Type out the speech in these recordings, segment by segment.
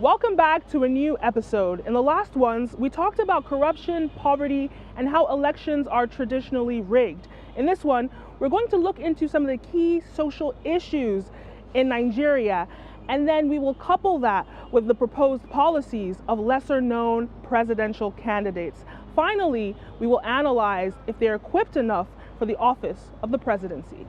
Welcome back to a new episode. In the last ones, we talked about corruption, poverty, and how elections are traditionally rigged. In this one, we're going to look into some of the key social issues in Nigeria, and then we will couple that with the proposed policies of lesser-known presidential candidates. Finally, we will analyze if they're equipped enough for the office of the presidency.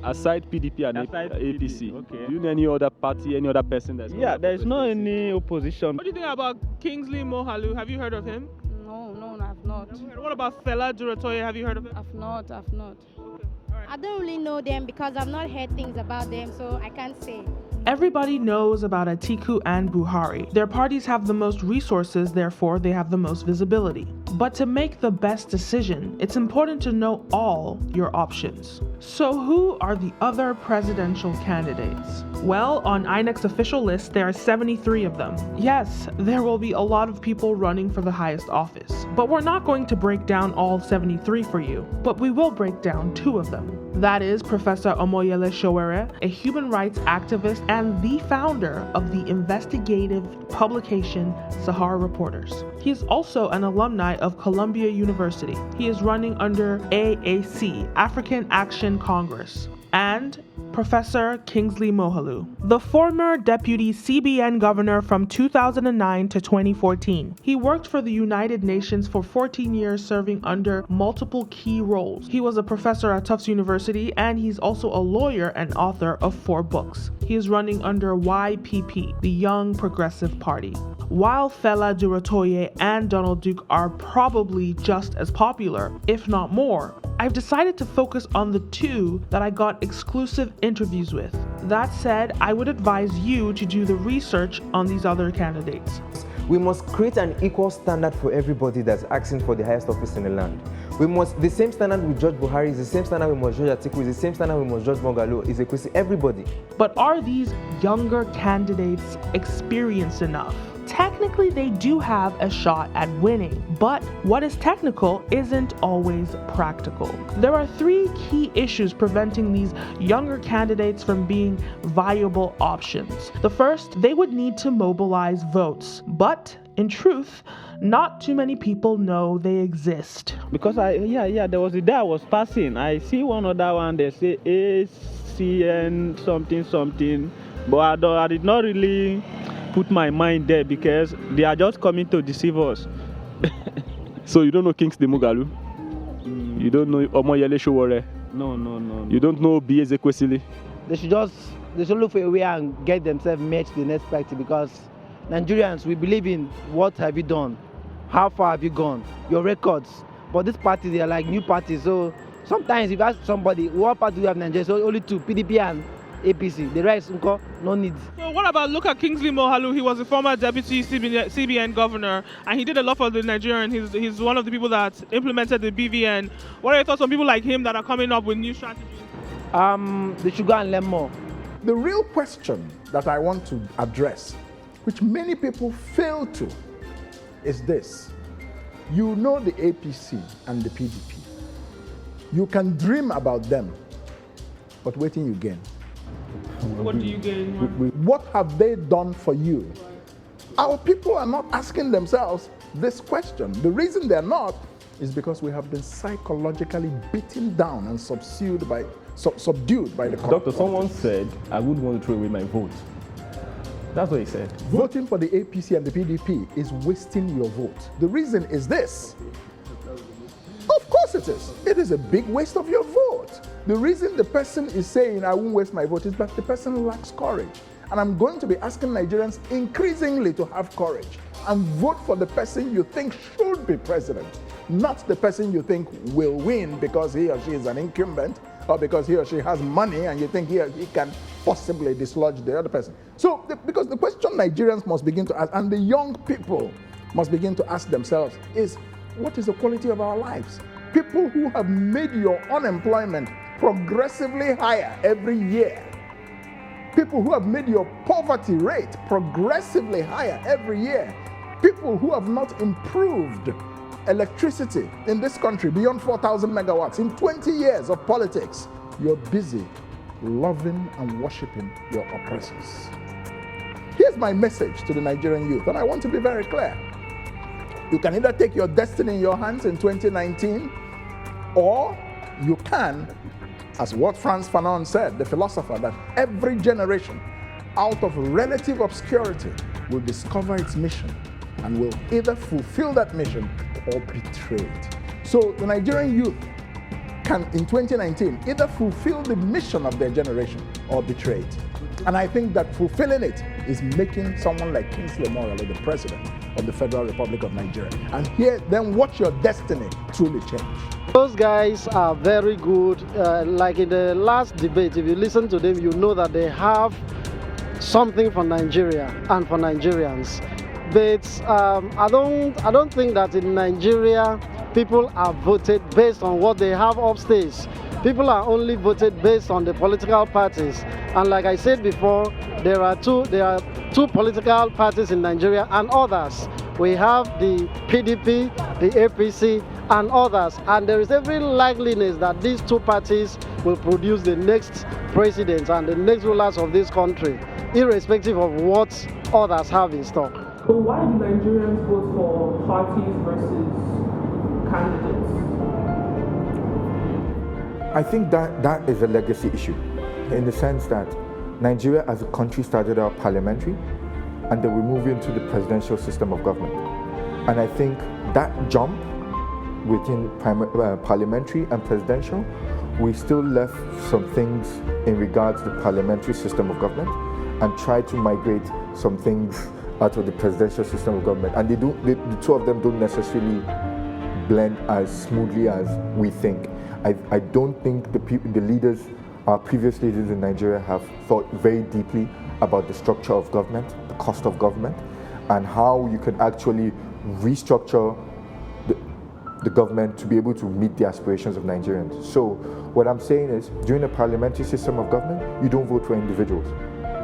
Aside PDP and APC, okay. Do you know any other party, any other person that's... Yeah, there's no any opposition. What do you think about Kingsley Moghalu? Have you heard of him? No, I've not. What about Fela Duratoye? Have you heard of him? I've not. Okay. All right. I don't really know them because I've not heard things about them, so I can't say. Everybody knows about Atiku and Buhari. Their parties have the most resources, therefore they have the most visibility. But to make the best decision, it's important to know all your options. So who are the other presidential candidates? Well, on INEC's official list, there are 73 of them. Yes, there will be a lot of people running for the highest office. But we're not going to break down all 73 for you, but we will break down 2 of them. That is Professor Omoyele Sowore, a human rights activist and the founder of the investigative publication Sahara Reporters. He is also an alumni of Columbia University. He is running under AAC, African Action Congress. And Professor Kingsley Moghalu, the former deputy CBN governor from 2009 to 2014. He worked for the United Nations for 14 years, serving under multiple key roles. He was a professor at Tufts University, and he's also a lawyer and author of 4 books. He is running under YPP, the Young Progressive Party. While Fela Duratoye and Donald Duke are probably just as popular, if not more, I've decided to focus on the 2 that I got exclusive interviews with. That said, I would advise you to do the research on these other candidates. We must create an equal standard for everybody that's asking for the highest office in the land. The same standard we judge Buhari is the same standard we must judge Atiku, is the same standard we must judge Moghalu, is equal to everybody. But are these younger candidates experienced enough? Technically, they do have a shot at winning, but what is technical isn't always practical. There are 3 key issues preventing these younger candidates from being viable options. The first, they would need to mobilize votes, but in truth, not too many people know they exist. Because there was the day I was passing. I see one other one, they say ACN something, but I did not really put my mind there because they are just coming to deceive us. So you don't know Kingsley Moghalu? You don't know Omoyele Sowore? No. You don't know B. Ezekwesili? They should look for a way and get themselves matched to the next party, because Nigerians, we believe in what have you done, how far have you gone, your records. But these parties, they are like new parties, so sometimes if you ask somebody, what party do you have in Nigeria? So only 2, PDP and APC. The rest, no need. So what about, look at Kingsley Moghalu? He was a former deputy CBN governor, and he did a lot for the Nigerian. He's one of the people that implemented the BVN. What are your thoughts on people like him that are coming up with new strategies? They should go and learn more. The real question that I want to address, which many people fail to, is this. You know the APC and the PDP. You can dream about them, but wait till you gain. What do you gain? What have they done for you? Our people are not asking themselves this question. The reason they're not is because we have been psychologically beaten down and subdued by the Doctor, someone said I wouldn't want to throw away my vote. That's what he said. Voting for the APC and the PDP is wasting your vote. The reason is this. Of course it is. It is a big waste of your vote. The reason the person is saying I won't waste my vote is that the person lacks courage. And I'm going to be asking Nigerians increasingly to have courage and vote for the person you think should be president, not the person you think will win because he or she is an incumbent or because he or she has money and you think he or he can possibly dislodge the other person. So, because the question Nigerians must begin to ask, and the young people must begin to ask themselves, is what is the quality of our lives? People who have made your unemployment progressively higher every year. People who have made your poverty rate progressively higher every year. People who have not improved electricity in this country beyond 4,000 megawatts in 20 years of politics. You're busy loving and worshiping your oppressors. Here's my message to the Nigerian youth, and I want to be very clear. You can either take your destiny in your hands in 2019, or you can, as what Frantz Fanon said, the philosopher, that every generation out of relative obscurity will discover its mission and will either fulfill that mission or betray it. So the Nigerian youth can, in 2019, either fulfill the mission of their generation or betray it. And I think that fulfilling it is making someone like Kingsley Moghalu the president of the Federal Republic of Nigeria. And here, then watch your destiny truly change. Those guys are very good. Like in the last debate, if you listen to them, you know that they have something for Nigeria and for Nigerians. But I don't think that in Nigeria people are voted based on what they have upstairs. People are only voted based on the political parties. And like I said before, there are two political parties in Nigeria and others. We have the PDP, the APC, and others. And there is every likeliness that these two parties will produce the next presidents and the next rulers of this country, irrespective of what others have in stock. But why do Nigerians vote for parties versus candidates? I think that is a legacy issue, in the sense that Nigeria as a country started out parliamentary, and then we move into the presidential system of government. And I think that jump within parliamentary and presidential, we still left some things in regards to the parliamentary system of government and tried to migrate some things out of the presidential system of government. And the two of them don't necessarily blend as smoothly as we think. I don't think the leaders, our previous leaders in Nigeria, have thought very deeply about the structure of government, the cost of government, and how you can actually restructure the government to be able to meet the aspirations of Nigerians. So what I'm saying is, during the parliamentary system of government, you don't vote for individuals.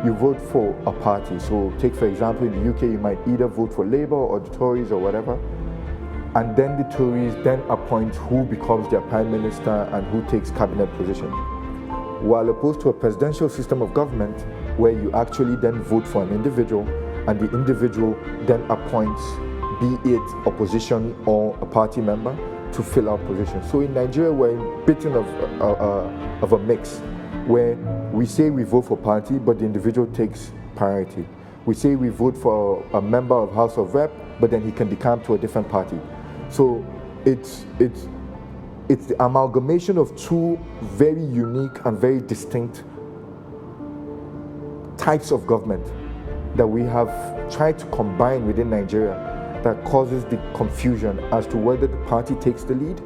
You vote for a party. So take, for example, in the UK, you might either vote for Labour or the Tories or whatever, and then the Tories then appoint who becomes their prime minister and who takes cabinet positions. While opposed to a presidential system of government, where you actually then vote for an individual, and the individual then appoints, be it opposition or a party member, to fill out positions. So in Nigeria, we're in a bit of a mix, where we say we vote for party, but the individual takes priority. We say we vote for a member of House of Rep, but then he can decamp to a different party. So it's the amalgamation of two very unique and very distinct types of government that we have tried to combine within Nigeria that causes the confusion as to whether the party takes the lead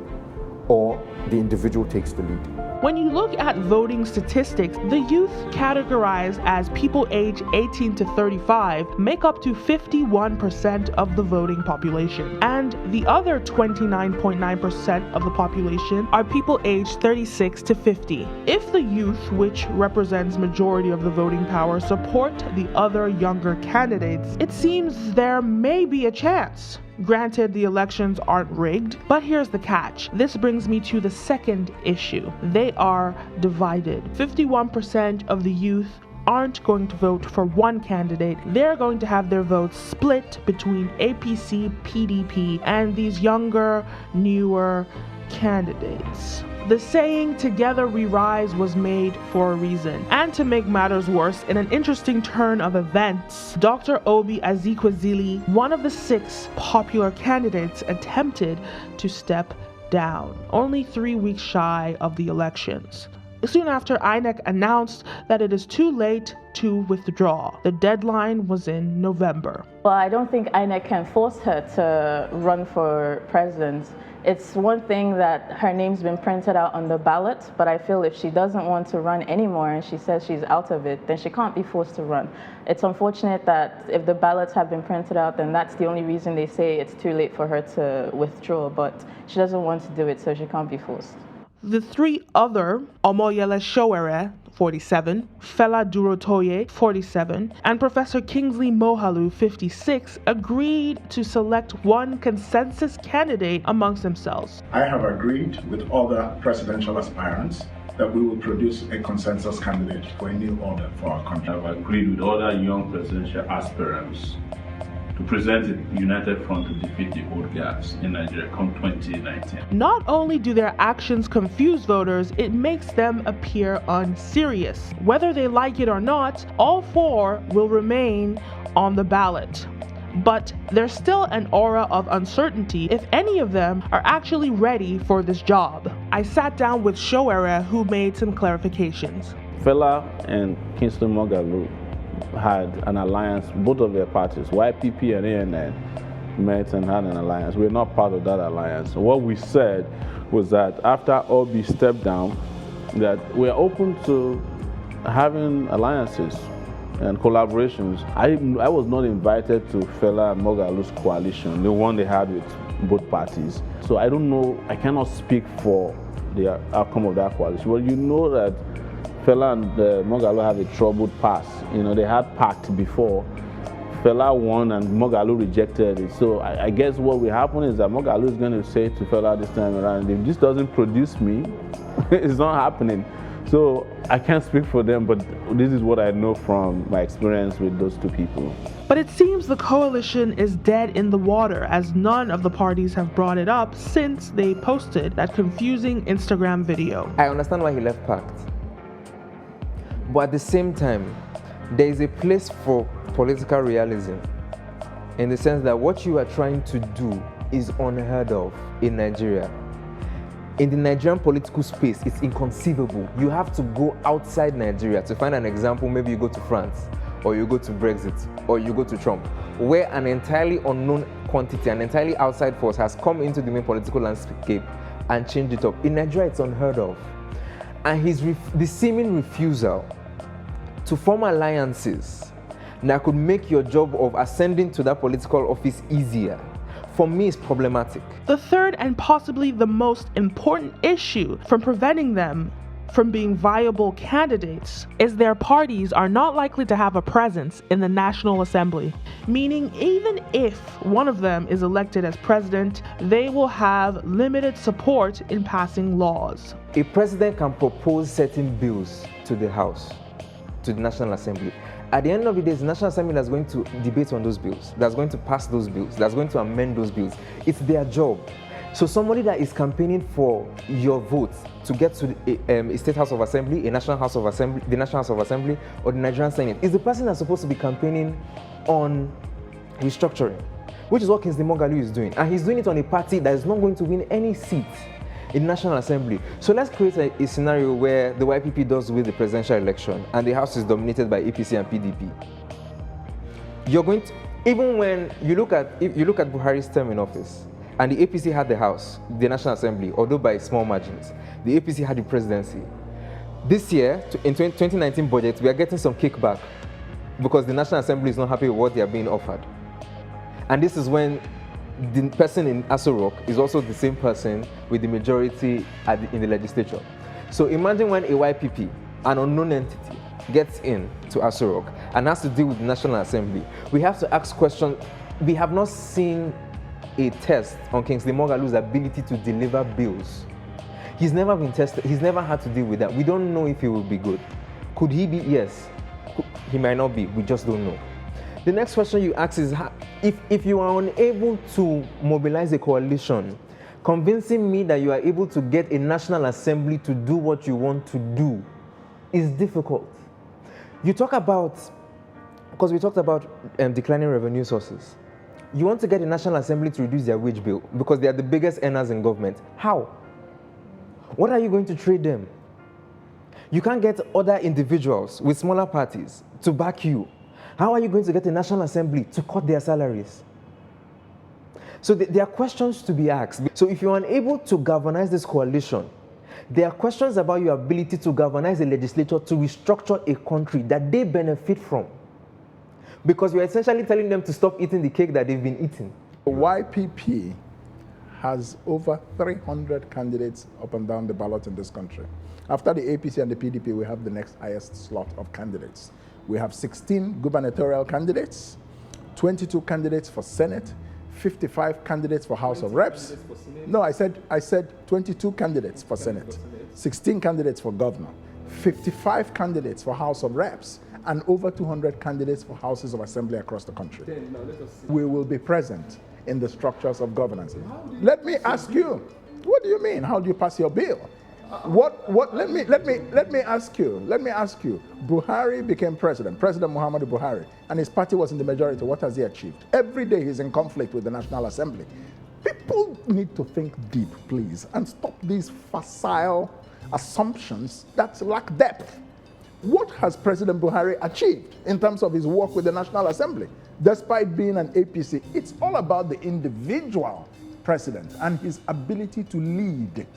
or the individual takes the lead. When you look at voting statistics, the youth categorized as people aged 18 to 35 make up to 51% of the voting population, and the other 29.9% of the population are people aged 36 to 50. If the youth, which represents majority of the voting power, support the other younger candidates, it seems there may be a chance. Granted, the elections aren't rigged, but here's the catch. This brings me to the second issue. They are divided. 51% of the youth aren't going to vote for one candidate. They're going to have their votes split between APC, PDP, and these younger, newer candidates. The saying, "Together we rise," was made for a reason. And to make matters worse, in an interesting turn of events, Dr. Obi Azikwezili, one of the 6 popular candidates, attempted to step down, only 3 weeks shy of the elections. Soon after, INEC announced that it is too late to withdraw. The deadline was in November. Well, I don't think INEC can force her to run for president It's one thing that her name's been printed out on the ballot, but I feel if she doesn't want to run anymore and she says she's out of it, then she can't be forced to run. It's unfortunate that if the ballots have been printed out, then that's the only reason they say it's too late for her to withdraw, but she doesn't want to do it, so she can't be forced. The three other, Omoyele Sowore, 47, Fela Durotoye, 47, and Professor Kingsley Moghalu, 56, agreed to select one consensus candidate amongst themselves. I have agreed with other presidential aspirants that we will produce a consensus candidate for a new order for our country. I have agreed with other young presidential aspirants to present a united front to defeat the old guards in Nigeria come 2019. Not only do their actions confuse voters, it makes them appear unserious. Whether they like it or not, all four will remain on the ballot. But there's still an aura of uncertainty if any of them are actually ready for this job. I sat down with Sowore, who made some clarifications. Fela and Kingsley Moghalu had an alliance, both of their parties, YPP and ANN, met and had an alliance. We're not part of that alliance. What we said was that after Obi stepped down, that we're open to having alliances and collaborations. I was not invited to Fela and Moghalu's coalition, the one they had with both parties. So I don't know, I cannot speak for the outcome of that coalition. But you know that Fela and Moghalu have a troubled past. You know, they had pact before. Fela won and Moghalu rejected it. So I guess what will happen is that Moghalu is going to say to Fela this time around, if this doesn't produce me, it's not happening. So I can't speak for them, but this is what I know from my experience with those two people. But it seems the coalition is dead in the water, as none of the parties have brought it up since they posted that confusing Instagram video. I understand why he left pact. But at the same time, there is a place for political realism in the sense that what you are trying to do is unheard of in Nigeria. In the Nigerian political space, it's inconceivable. You have to go outside Nigeria to find an example. Maybe you go to France, or you go to Brexit, or you go to Trump, where an entirely unknown quantity, an entirely outside force has come into the main political landscape and changed it up. In Nigeria, it's unheard of. And the seeming refusal to form alliances that could make your job of ascending to that political office easier, for me, is problematic. The third and possibly the most important issue from preventing them from being viable candidates is their parties are not likely to have a presence in the National Assembly, meaning even if one of them is elected as president, they will have limited support in passing laws. A president can propose certain bills to the House, to the National Assembly. At the end of the day, it's the National Assembly that's going to debate on those bills, that's going to pass those bills, that's going to amend those bills. It's their job. So somebody that is campaigning for your vote to get to a State House of Assembly, a National House of Assembly, the National House of Assembly, or the Nigerian Senate, is the person that's supposed to be campaigning on restructuring, which is what Kingsley Moghalu is doing. And he's doing it on a party that is not going to win any seat in the National Assembly. So let's create a scenario where the YPP does win the presidential election and the House is dominated by APC and PDP. You're going to, even when you look at Buhari's term in office, and the APC had the House, the National Assembly, although by small margins, the APC had the presidency. This year, in 2019 budget, we are getting some kickback because the National Assembly is not happy with what they are being offered. And this is when the person in Aso Rock is also the same person with the majority in the legislature. So imagine when a YPP, an unknown entity, gets in to Aso Rock and has to deal with the National Assembly. We have to ask questions. We have not seen a test on Kingsley Moghalu's ability to deliver bills. He's never been tested. He's never had to deal with that. We don't know if he will be good. Could he be? Yes. He might not be. We just don't know. The next question you ask is, if you are unable to mobilize a coalition, convincing me that you are able to get a National Assembly to do what you want to do is difficult. You talk about, because we talked about declining revenue sources. You want to get a National Assembly to reduce their wage bill because they are the biggest earners in government. How? What are you going to trade them? You can't get other individuals with smaller parties to back you. How are you going to get a National Assembly to cut their salaries? So there are questions to be asked. So if you're unable to galvanize this coalition, there are questions about your ability to galvanize the legislature to restructure a country that they benefit from. Because you're essentially telling them to stop eating the cake that they've been eating. YPP has over 300 candidates up and down the ballot in this country. After the APC and the PDP, we have the next highest slot of candidates. We have 16 gubernatorial candidates, 22 candidates for Senate, 55 candidates for House of Reps. No, I said 22 candidates for Senate, 16 candidates for governor, 55 candidates for House of Reps, and over 200 candidates for houses of assembly across the country. We will be present in the structures of governance. Let me ask you, what do you mean? How do you pass your bill? Let me ask you, Buhari became President Muhammadu Buhari, and his party was in the majority. What has he achieved? Every day he's in conflict with the National Assembly. People need to think deep, please, and stop these facile assumptions that lack depth. What has President Buhari achieved in terms of his work with the National Assembly? Despite being an APC, it's all about the individual president and his ability to lead.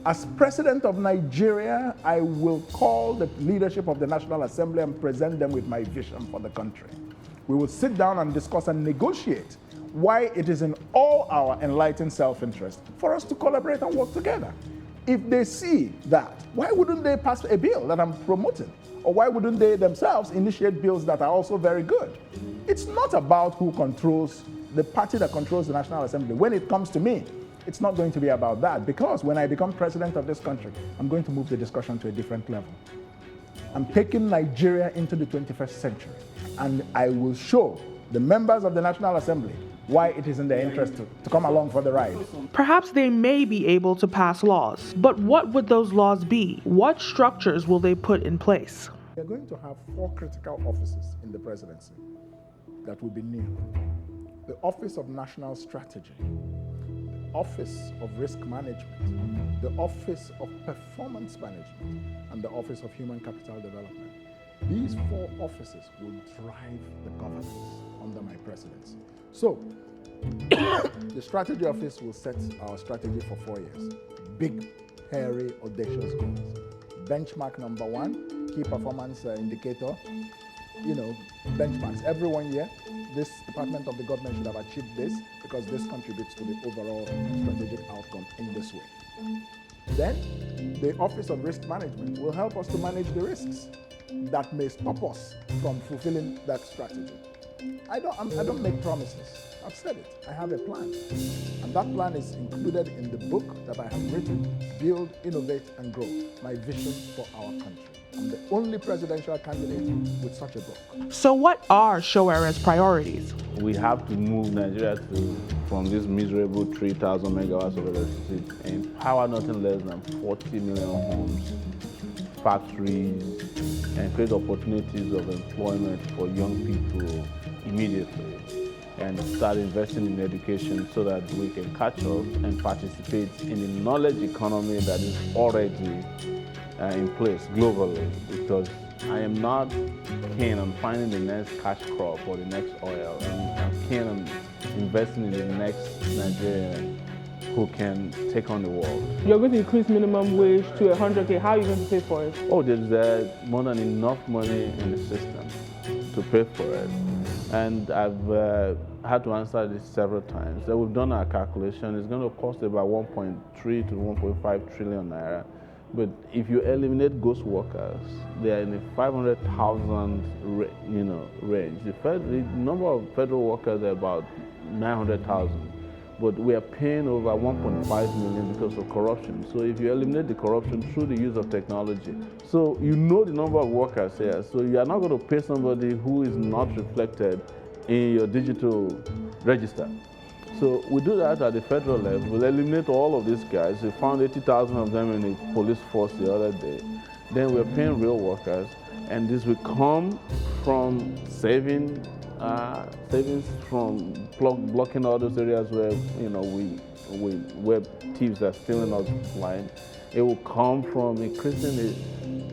As president of Nigeria, I will call the leadership of the National Assembly and present them with my vision for the country. We will sit down and discuss and negotiate why it is in all our enlightened self-interest for us to collaborate and work together. If they see that, why wouldn't they pass a bill that I'm promoting? Or why wouldn't they themselves initiate bills that are also very good? It's not about who controls the party that controls the National Assembly. When it comes to me, it's not going to be about that, because when I become president of this country, I'm going to move the discussion to a different level. I'm taking Nigeria into the 21st century, and I will show the members of the National Assembly why it is in their interest to come along for the ride. Perhaps they may be able to pass laws, but what would those laws be? What structures will they put in place? We're going to have 4 critical offices in the presidency that will be new. The Office of National Strategy, the Office of Risk Management, the Office of Performance Management, and the Office of Human Capital Development. These 4 offices will drive the governance under my presidency. So, the strategy office will set our strategy for 4 years. Big, hairy, audacious goals. Benchmark number 1, key performance indicator, benchmarks. Every 1 year, this department of the government should have achieved this, because this contributes to the overall strategic outcome in this way. Then, the Office of Risk Management will help us to manage the risks that may stop us from fulfilling that strategy. I don't make promises. I've said it. I have a plan. And that plan is included in the book that I have written, Build, Innovate, and Grow, my vision for our country. I'm the only presidential candidate with such a book. So what are Showere's priorities? We have to move Nigeria from this miserable 3,000 megawatts of electricity and power nothing less than 40 million homes, factories, and create opportunities of employment for young people immediately, and start investing in education so that we can catch up and participate in the knowledge economy that is already in place globally, because I am not keen on finding the next cash crop or the next oil. I'm keen on investing in the next Nigerian who can take on the world. You're going to increase minimum wage to 100K. How are you going to pay for it? Oh, there's more than enough money in the system to pay for it. And I've had to answer this several times. So we've done our calculation. It's going to cost about 1.3 to 1.5 trillion naira. But if you eliminate ghost workers, they are in the 500,000 range. The number of federal workers are about 900,000. But we are paying over 1.5 million because of corruption. So if you eliminate the corruption through the use of technology, so you know the number of workers here. So you are not going to pay somebody who is not reflected in your digital register. So we do that at the federal level. We'll eliminate all of these guys. We found 80,000 of them in the police force the other day. Then we're paying real workers, and this will come from savings from blocking all those areas where where thieves are stealing us blind. It will come from increasing the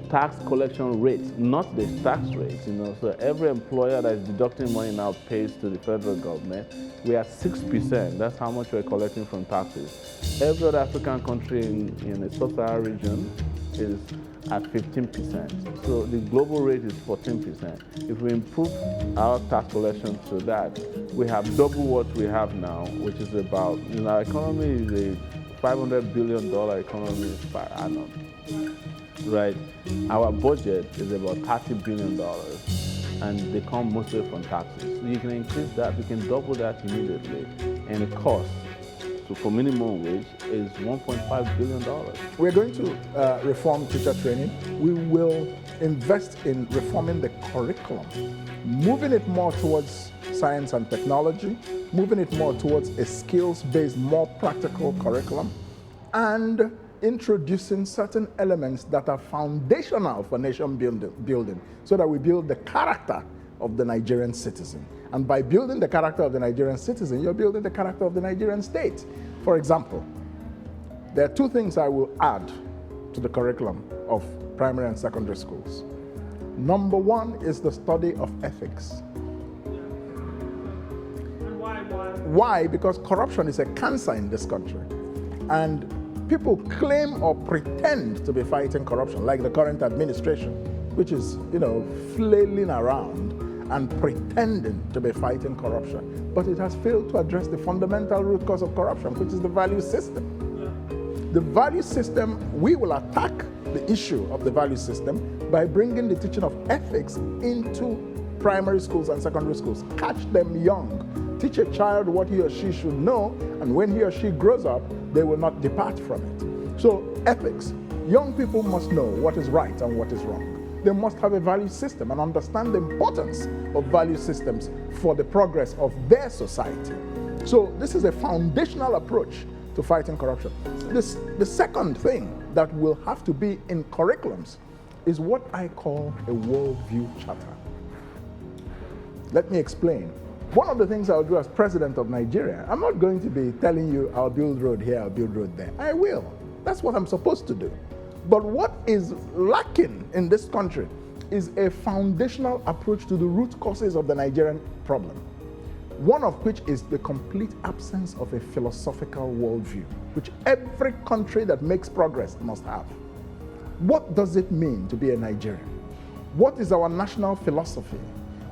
tax collection rates, not the tax rates, So every employer that is deducting money now pays to the federal government. We are 6%. That's how much we're collecting from taxes. Every other African country in the sub-Saharan region is at 15%. So the global rate is 14%. If we improve our tax collection to that, we have double what we have now, which is about, our economy is a $500 billion economy per annum. Right, our budget is about $30 billion, and they come mostly from taxes. So you can increase that, we can double that immediately, and the cost, so for minimum wage, is $1.5 billion. We're going to reform teacher training. We will invest in reforming the curriculum, moving it more towards science and technology, moving it more towards a skills-based, more practical curriculum, and introducing certain elements that are foundational for nation building so that we build the character of the Nigerian citizen. And by building the character of the Nigerian citizen, you're building the character of the Nigerian state. For example, there are two things I will add to the curriculum of primary and secondary schools. Number one is the study of ethics. And why? Why? Because corruption is a cancer in this country. And people claim or pretend to be fighting corruption, like the current administration, which is, flailing around and pretending to be fighting corruption. But it has failed to address the fundamental root cause of corruption, which is the value system. The value system, we will attack the issue of the value system by bringing the teaching of ethics into primary schools and secondary schools. Catch them young. Teach a child what he or she should know, and when he or she grows up, they will not depart from it. So ethics, young people must know what is right and what is wrong. They must have a value system and understand the importance of value systems for the progress of their society. So this is a foundational approach to fighting corruption. The second thing that will have to be in curriculums is what I call a worldview charter. Let me explain. One of the things I'll do as president of Nigeria, I'm not going to be telling you I'll build road here, I'll build road there. I will. That's what I'm supposed to do. But what is lacking in this country is a foundational approach to the root causes of the Nigerian problem. One of which is the complete absence of a philosophical worldview, which every country that makes progress must have. What does it mean to be a Nigerian? What is our national philosophy?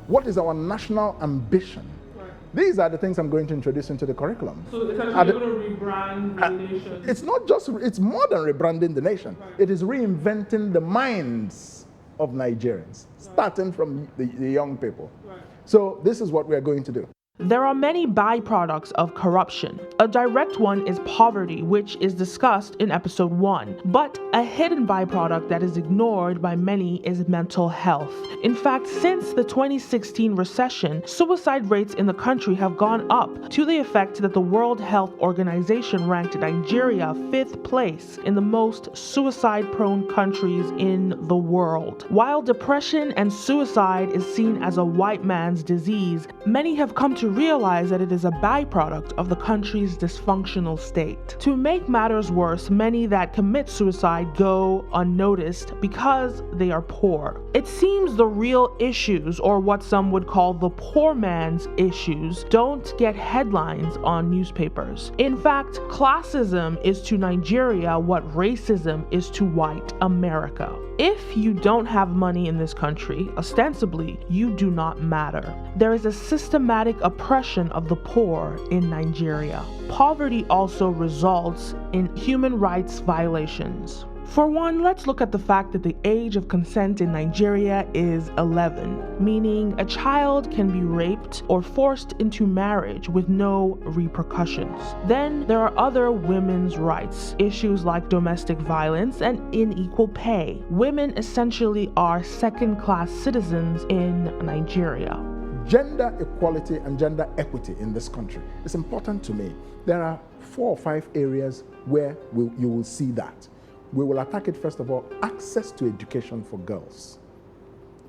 What is our national ambition? Right. These are the things I'm going to introduce into the curriculum. So essentially you're going to rebrand the nation. It's more than rebranding the nation. Right. It is reinventing the minds of Nigerians, starting from the young people. Right. So this is what we are going to do. There are many byproducts of corruption. A direct one is poverty, which is discussed in episode 1. But a hidden byproduct that is ignored by many is mental health. In fact, since the 2016 recession, suicide rates in the country have gone up to the effect that the World Health Organization ranked Nigeria 5th place in the most suicide-prone countries in the world. While depression and suicide is seen as a white man's disease, many have come to realize that it is a byproduct of the country's dysfunctional state. To make matters worse, many that commit suicide go unnoticed because they are poor. It seems the real issues, or what some would call the poor man's issues, don't get headlines on newspapers. In fact, classism is to Nigeria what racism is to white America. If you don't have money in this country, ostensibly, you do not matter. There is a systematic oppression of the poor in Nigeria. Poverty also results in human rights violations. For one, let's look at the fact that the age of consent in Nigeria is 11, meaning a child can be raped or forced into marriage with no repercussions. Then there are other women's rights, issues like domestic violence and unequal pay. Women essentially are second-class citizens in Nigeria. Gender equality and gender equity in this country is important to me. There are 4 or 5 areas where you will see that. We will attack it, first of all, access to education for girls.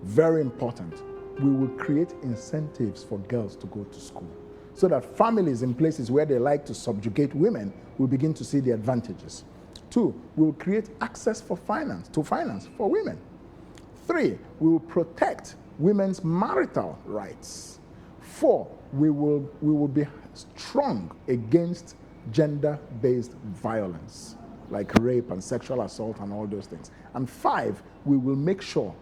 Very important. We will create incentives for girls to go to school so that families in places where they like to subjugate women will begin to see the advantages. 2, we will create access to finance for women. 3, we will protect women's marital rights. 4, we will be strong against gender-based violence, like rape and sexual assault and all those things. And 5, we will make sure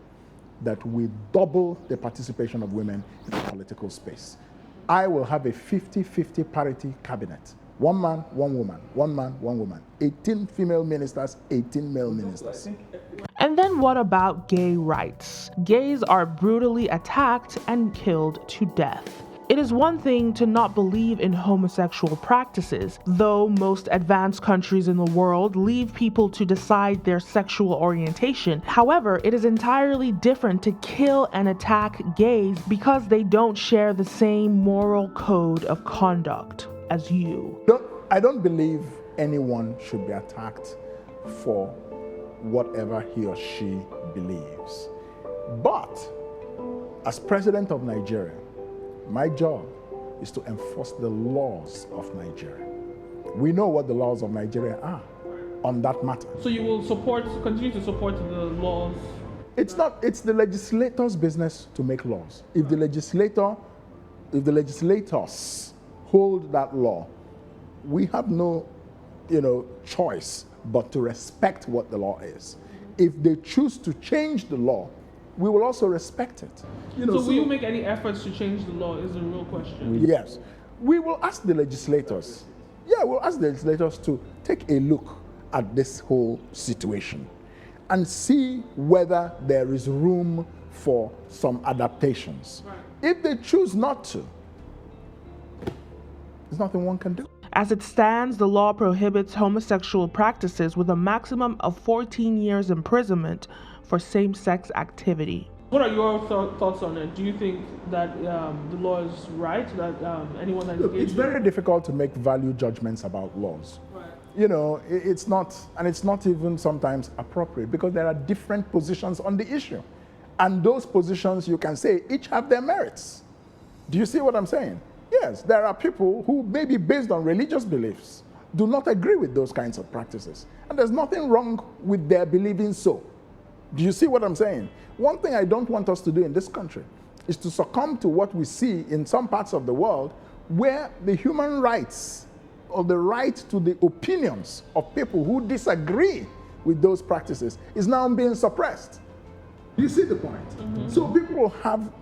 that we double the participation of women in the political space. I will have a 50-50 parity cabinet. 1 man, 1 woman, 1 man, 1 woman. 18 female ministers, 18 male ministers. And then what about gay rights? Gays are brutally attacked and killed to death. It is one thing to not believe in homosexual practices, though most advanced countries in the world leave people to decide their sexual orientation. However, it is entirely different to kill and attack gays because they don't share the same moral code of conduct as you. I don't believe anyone should be attacked for whatever he or she believes. But as president of Nigeria, my job is to enforce the laws of Nigeria. We know what the laws of Nigeria are on that matter. So you will continue to support the laws? It's the legislator's business to make laws. If the legislators hold that law, we have no, choice but to respect what the law is. If they choose to change the law, we will also respect it. So will you make any efforts to change the law is the real question. Yes. We will ask the legislators. Yeah, we'll ask the legislators to take a look at this whole situation and see whether there is room for some adaptations. Right. If they choose not to, there's nothing one can do. As it stands, the law prohibits homosexual practices with a maximum of 14 years imprisonment for same-sex activity. What are your thoughts on it? Do you think that the law is right, that anyone that is gay? It's very difficult to make value judgments about laws. Right. It's not even sometimes appropriate because there are different positions on the issue. And those positions, you can say, each have their merits. Do you see what I'm saying? Yes, there are people who, maybe based on religious beliefs, do not agree with those kinds of practices. And there's nothing wrong with their believing so. Do you see what I'm saying? One thing I don't want us to do in this country is to succumb to what we see in some parts of the world where the human rights or the right to the opinions of people who disagree with those practices is now being suppressed. You see the point? Mm-hmm. So people have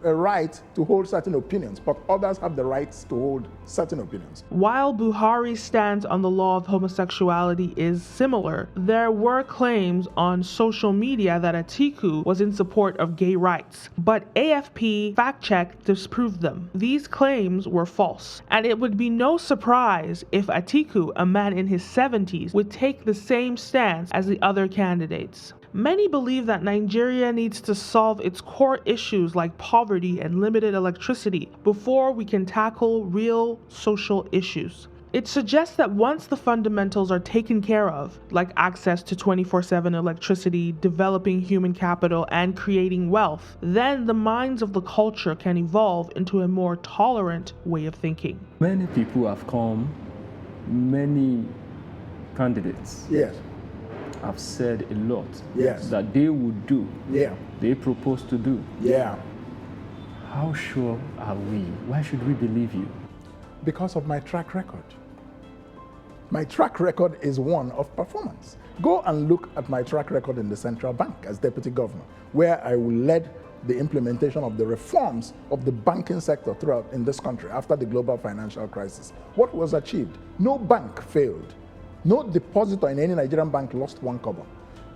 a right to hold certain opinions, but others have the rights to hold certain opinions. While Buhari's stance on the law of homosexuality is similar, there were claims on social media that Atiku was in support of gay rights, but AFP fact-check disproved them. These claims were false, and it would be no surprise if Atiku, a man in his 70s, would take the same stance as the other candidates. Many believe that Nigeria needs to solve its core issues like poverty and limited electricity before we can tackle real social issues. It suggests that once the fundamentals are taken care of, like access to 24/7 electricity, developing human capital, and creating wealth, then the minds of the culture can evolve into a more tolerant way of thinking. Many people have come, many candidates. Yes. Have said a lot that they would do, they propose to do. How sure are we? Why should we believe you? Because of my track record. My track record is one of performance. Go and look at my track record in the central bank as deputy governor, where I led the implementation of the reforms of the banking sector throughout in this country after the global financial crisis. What was achieved? No bank failed. No depositor in any Nigerian bank lost 1 kobo.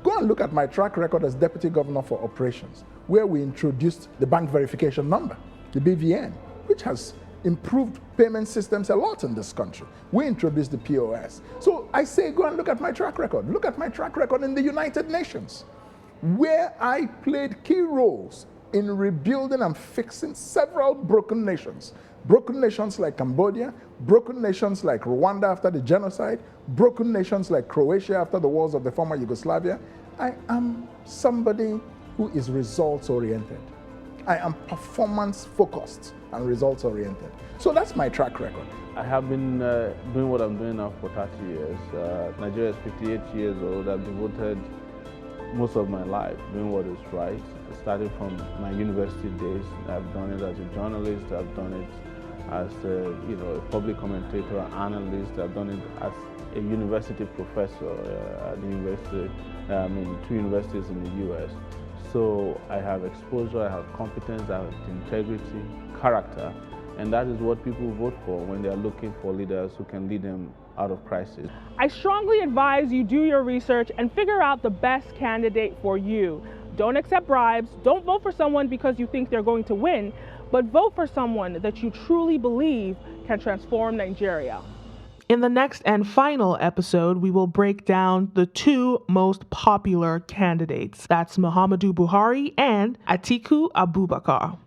Go and look at my track record as Deputy Governor for Operations, where we introduced the bank verification number, the BVN, which has improved payment systems a lot in this country. We introduced the POS. So I say, go and look at my track record. Look at my track record in the United Nations, where I played key roles in rebuilding and fixing several broken nations. Broken nations like Cambodia, broken nations like Rwanda after the genocide, broken nations like Croatia after the wars of the former Yugoslavia. I am somebody who is results-oriented. I am performance focused and results oriented. So that's my track record. I have been doing what I'm doing now for 30 years. Nigeria is 58 years old. I've devoted most of my life doing what is right. Starting from my university days, I've done it as a journalist, I've done it as a public commentator and analyst, I've done it as a university professor at the university, in 2 universities in the US. So I have exposure, I have competence, I have integrity, character, and that is what people vote for when they are looking for leaders who can lead them out of crisis. I strongly advise you do your research and figure out the best candidate for you. Don't accept bribes, don't vote for someone because you think they're going to win, but vote for someone that you truly believe can transform Nigeria. In the next and final episode, we will break down the 2 most popular candidates. That's Muhammadu Buhari and Atiku Abubakar.